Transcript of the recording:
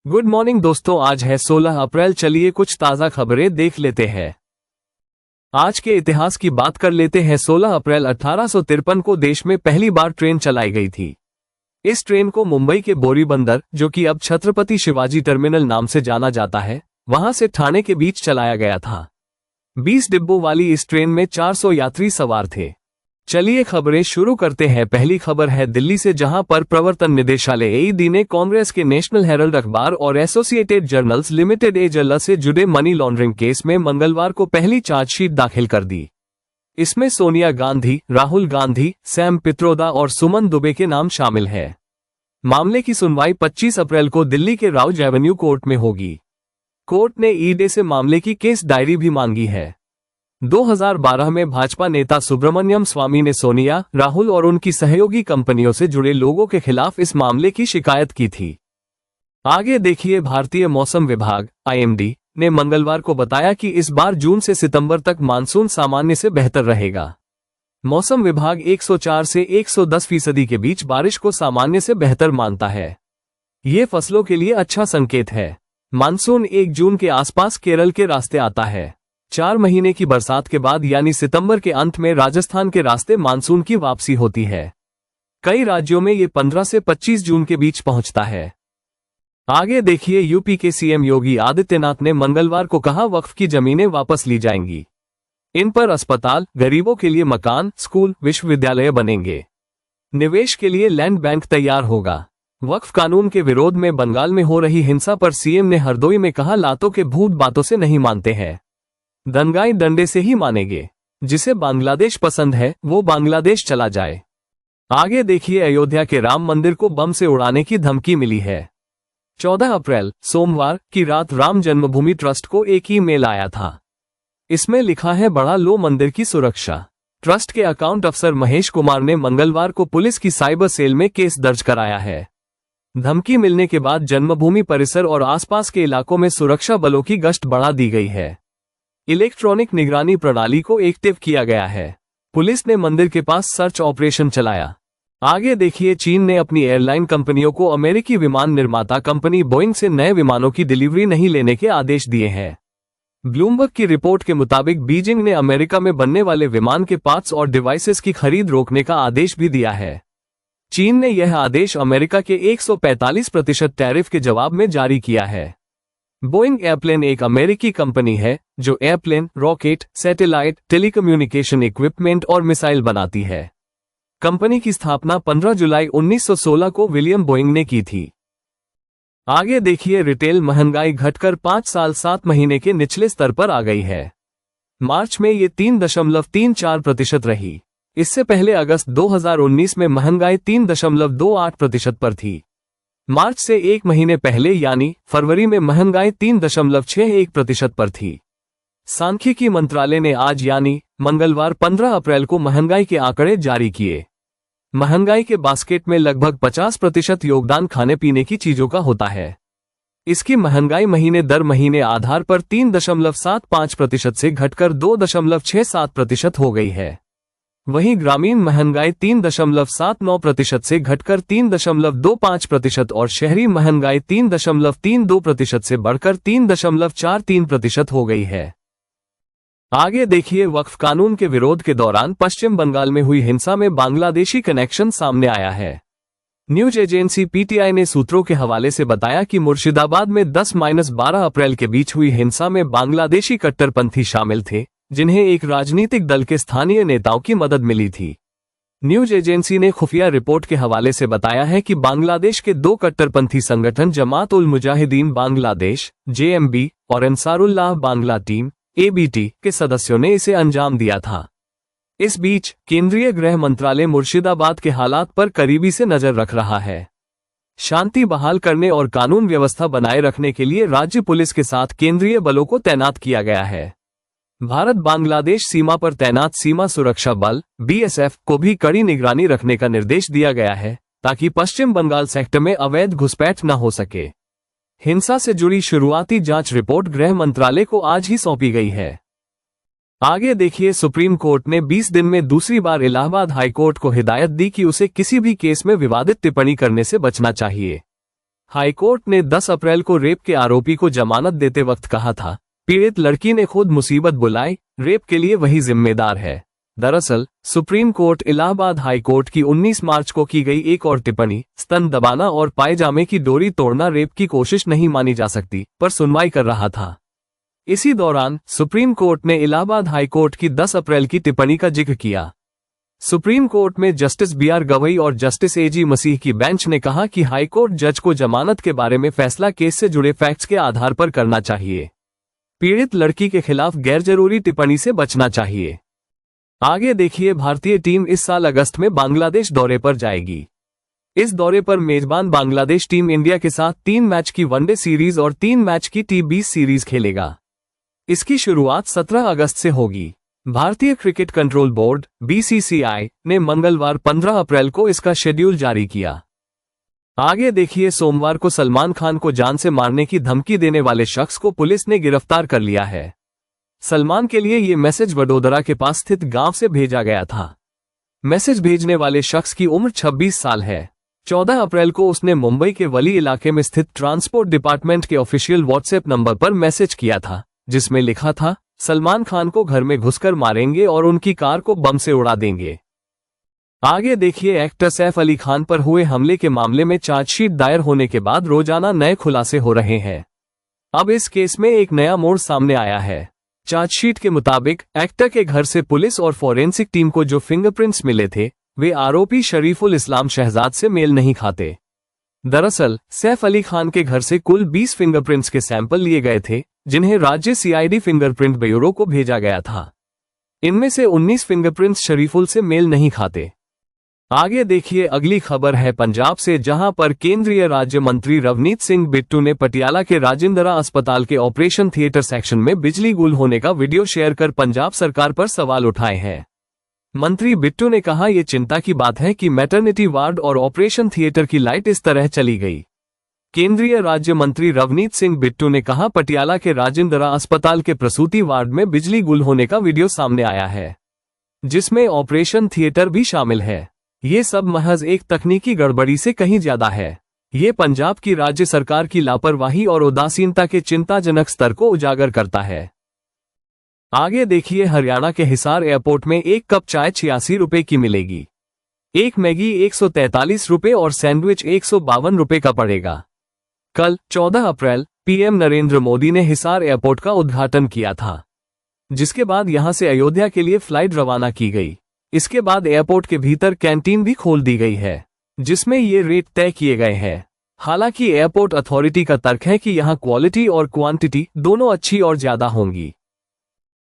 Good morning दोस्तों, आज है 16 अप्रैल। चलिए कुछ ताज़ा खबरें देख लेते हैं। आज के इतिहास की बात कर लेते हैं। 16 अप्रैल 1853 को देश में पहली बार ट्रेन चलाई गई थी। इस ट्रेन को मुंबई के बोरीबंदर, जो कि अब छत्रपति शिवाजी टर्मिनल नाम से जाना जाता है, वहां से ठाणे के बीच चलाया गया था। 20 डिब्बों वाली इस ट्रेन में 400 यात्री सवार थे। चलिए खबरें शुरू करते हैं। पहली खबर है दिल्ली से, जहां पर प्रवर्तन निदेशालय ईडी ने कांग्रेस के नेशनल हेराल्ड अखबार और एसोसिएटेड जर्नल्स लिमिटेड एजल से जुड़े मनी लॉन्ड्रिंग केस में मंगलवार को पहली चार्जशीट दाखिल कर दी। इसमें सोनिया गांधी, राहुल गांधी, सैम पित्रोदा और सुमन दुबे के नाम शामिल है। मामले की सुनवाई 25 अप्रैल को दिल्ली के राउज एवेन्यू कोर्ट में होगी। कोर्ट ने ईडी से मामले की केस डायरी भी मांगी है। 2012 में भाजपा नेता सुब्रमण्यम स्वामी ने सोनिया, राहुल और उनकी सहयोगी कंपनियों से जुड़े लोगों के खिलाफ इस मामले की शिकायत की थी। आगे देखिए, भारतीय मौसम विभाग (IMD) ने मंगलवार को बताया कि इस बार जून से सितंबर तक मानसून सामान्य से बेहतर रहेगा। मौसम विभाग 104 से 110% के बीच बारिश को सामान्य से बेहतर मानता है। ये फसलों के लिए अच्छा संकेत है। मानसून 1 जून के आसपास केरल के रास्ते आता है। 4 महीने की बरसात के बाद यानी सितंबर के अंत में राजस्थान के रास्ते मानसून की वापसी होती है। कई राज्यों में ये 15 से 25 जून के बीच पहुंचता है। आगे देखिए, यूपी के सीएम योगी आदित्यनाथ ने मंगलवार को कहा, वक्फ की जमीनें वापस ली जाएंगी। इन पर अस्पताल, गरीबों के लिए मकान, स्कूल, विश्वविद्यालय बनेंगे। निवेश के लिए लैंड बैंक तैयार होगा। वक्फ कानून के विरोध में बंगाल में हो रही हिंसा पर सीएम ने हरदोई में कहा, लातों के भूत बातों से नहीं मानते हैं, दंगाई डंडे से ही मानेंगे। जिसे बांग्लादेश पसंद है वो बांग्लादेश चला जाए। आगे देखिए, अयोध्या के राम मंदिर को बम से उड़ाने की धमकी मिली है। 14 अप्रैल सोमवार की रात राम जन्मभूमि ट्रस्ट को एक ईमेल आया था। इसमें लिखा है, बढ़ा लो मंदिर की सुरक्षा। ट्रस्ट के अकाउंट अफसर महेश कुमार ने मंगलवार को पुलिस की साइबर सेल में केस दर्ज कराया है। धमकी मिलने के बाद जन्मभूमि परिसर और आसपास के इलाकों में सुरक्षा बलों की गश्त बढ़ा दी गई है। इलेक्ट्रॉनिक निगरानी प्रणाली को एक्टिव किया गया है। पुलिस ने मंदिर के पास सर्च ऑपरेशन चलाया। आगे देखिए, चीन ने अपनी एयरलाइन कंपनियों को अमेरिकी विमान निर्माता कंपनी बोइंग से नए विमानों की डिलीवरी नहीं लेने के आदेश दिए हैं। ब्लूमबर्ग की रिपोर्ट के मुताबिक बीजिंग ने अमेरिका में बनने वाले विमान के पार्ट्स और डिवाइसेस की खरीद रोकने का आदेश भी दिया है। चीन ने यह आदेश अमेरिका के 145% टैरिफ के जवाब में जारी किया है। बोइंग एयरप्लेन एक अमेरिकी कंपनी है जो airplane, rocket, satellite, telecommunication equipment और मिसाइल बनाती है। कंपनी की स्थापना 15 जुलाई 1916 को विलियम बोइंग ने की थी। आगे देखिए, रिटेल महंगाई घटकर 5 साल 7 महीने के निचले स्तर पर आ गई है। मार्च में ये 3.34% रही। इससे पहले अगस्त 2019 में महंगाई 3.28% पर थी। मार्च से 1 महीने पहले यानी फरवरी में महंगाई 3.61% पर थी। सांख्यिकी मंत्रालय ने आज यानी मंगलवार 15 अप्रैल को महंगाई के आंकड़े जारी किए। महंगाई के बास्केट में लगभग 50% योगदान खाने पीने की चीजों का होता है। इसकी महंगाई महीने दर महीने आधार पर 3.75% से घटकर 2.67% हो गई है। वहीं ग्रामीण महंगाई 3.79% से घटकर 3.25% और शहरी महंगाई 3.32% से बढ़कर 3.43% हो गई है। आगे देखिए, वक्फ कानून के विरोध के दौरान पश्चिम बंगाल में हुई हिंसा में बांग्लादेशी कनेक्शन सामने आया है। न्यूज एजेंसी PTI ने सूत्रों के हवाले से बताया कि मुर्शिदाबाद में 10-12 अप्रैल के बीच हुई हिंसा में बांग्लादेशी कट्टरपंथी शामिल थे, जिन्हें एक राजनीतिक दल के स्थानीय नेताओं की मदद मिली थी। न्यूज एजेंसी ने खुफिया रिपोर्ट के हवाले से बताया है कि बांग्लादेश के 2 कट्टरपंथी संगठन जमात उल मुजाहिदीन बांग्लादेश (JMB) और अंसारुल्लाह बांग्ला टीम (ABT) के सदस्यों ने इसे अंजाम दिया था। इस बीच केंद्रीय गृह मंत्रालय मुर्शिदाबाद के हालात पर करीबी से नजर रख रहा है। शांति बहाल करने और कानून व्यवस्था बनाए रखने के लिए राज्य पुलिस के साथ केंद्रीय बलों को तैनात किया गया है। भारत बांग्लादेश सीमा पर तैनात सीमा सुरक्षा बल BSF को भी कड़ी निगरानी रखने का निर्देश दिया गया है, ताकि पश्चिम बंगाल सेक्टर में अवैध घुसपैठ न हो सके। हिंसा से जुड़ी शुरुआती जांच रिपोर्ट गृह मंत्रालय को आज ही सौंपी गई है। आगे देखिए, सुप्रीम कोर्ट ने 20 दिन में दूसरी बार इलाहाबाद हाईकोर्ट को हिदायत दी कि उसे किसी भी केस में विवादित टिप्पणी करने से बचना चाहिए। हाईकोर्ट ने 10 अप्रैल को रेप के आरोपी को जमानत देते वक्त कहा था, पीड़ित लड़की ने खुद मुसीबत बुलाई, रेप के लिए वही जिम्मेदार है। दरअसल supreme court Allahabad high court की 19 मार्च को की गई एक और टिप्पणी, स्तन दबाना और पायजामे की डोरी तोड़ना रेप की कोशिश नहीं मानी जा सकती, पर सुनवाई कर रहा था। इसी दौरान सुप्रीम कोर्ट ने इलाहाबाद हाई कोर्ट की 10 अप्रैल की टिप्पणी का जिक्र किया। सुप्रीम कोर्ट में जस्टिस BR गवई और जस्टिस AG मसीह की बेंच ने कहा कि हाईकोर्ट जज को जमानत के बारे में फैसला केस से जुड़े फैक्ट्स के आधार पर करना चाहिए। पीड़ित लड़की के खिलाफ गैरजरूरी टिप्पणी से बचना चाहिए। आगे देखिए, भारतीय टीम इस साल अगस्त में बांग्लादेश दौरे पर जाएगी। इस दौरे पर मेजबान बांग्लादेश टीम इंडिया के साथ 3 मैच की वनडे सीरीज और 3 मैच की T20 सीरीज खेलेगा। इसकी शुरुआत 17 अगस्त से होगी। भारतीय क्रिकेट कंट्रोल बोर्ड BCCI ने मंगलवार 15 अप्रैल को इसका शेड्यूल जारी किया। आगे देखिए, सोमवार को सलमान खान को जान से मारने की धमकी देने वाले शख्स को पुलिस ने गिरफ्तार कर लिया है। सलमान के लिए ये मैसेज वडोदरा के पास स्थित गांव से भेजा गया था। मैसेज भेजने वाले शख्स की उम्र 26 साल है। 14 अप्रैल को उसने मुंबई के वली इलाके में स्थित ट्रांसपोर्ट डिपार्टमेंट के ऑफिशियल व्हाट्सएप नंबर पर मैसेज किया था, जिसमें लिखा था, सलमान खान को घर में घुसकर मारेंगे और उनकी कार को बम से उड़ा देंगे। आगे देखिए, एक्टर सैफ अली खान पर हुए हमले के मामले में चार्जशीट दायर होने के बाद रोजाना नए खुलासे हो रहे हैं। अब इस केस में एक नया मोड़ सामने आया है। चार्जशीट के मुताबिक एक्टर के घर से पुलिस और फॉरेंसिक टीम को जो फिंगरप्रिंट्स मिले थे, वे आरोपी शरीफुल इस्लाम शहजाद से मेल नहीं खाते। दरअसल सैफ अली खान के घर से कुल 20 फिंगरप्रिंट्स के सैंपल लिए गए थे, जिन्हें राज्य CID फिंगरप्रिंट ब्यूरो को भेजा गया था। इनमें से 19 फिंगरप्रिंट्स शरीफुल से मेल नहीं खाते। आगे देखिए, अगली खबर है पंजाब से, जहां पर केंद्रीय राज्य मंत्री रवनीत सिंह बिट्टू ने पटियाला के राजिंदरा अस्पताल के ऑपरेशन थिएटर सेक्शन में बिजली गुल होने का वीडियो शेयर कर पंजाब सरकार पर सवाल उठाए हैं। मंत्री बिट्टू ने कहा, यह चिंता की बात है कि मैटरनिटी वार्ड और ऑपरेशन थिएटर की लाइट इस तरह चली गई। केंद्रीय राज्य मंत्री रवनीत सिंह बिट्टू ने कहा, पटियाला के राजिंदरा अस्पताल के प्रसूति वार्ड में बिजली गुल होने का वीडियो सामने आया है, जिसमें ऑपरेशन थिएटर भी शामिल है। ये सब महज एक तकनीकी गड़बड़ी से कहीं ज्यादा है। ये पंजाब की राज्य सरकार की लापरवाही और उदासीनता के चिंताजनक स्तर को उजागर करता है। आगे देखिए, हरियाणा के हिसार एयरपोर्ट में एक कप चाय 86 रुपए की मिलेगी। एक मैगी 143 रुपए और सैंडविच 152 रुपए का पड़ेगा। कल 14 अप्रैल PM नरेंद्र मोदी ने हिसार एयरपोर्ट का उद्घाटन किया था, जिसके बाद यहां से अयोध्या के लिए फ्लाइट रवाना की गई। इसके बाद एयरपोर्ट के भीतर कैंटीन भी खोल दी गई है, जिसमें ये रेट तय किए गए हैं। हालांकि एयरपोर्ट अथॉरिटी का तर्क है कि यहां क्वालिटी और क्वांटिटी दोनों अच्छी और ज्यादा होंगी।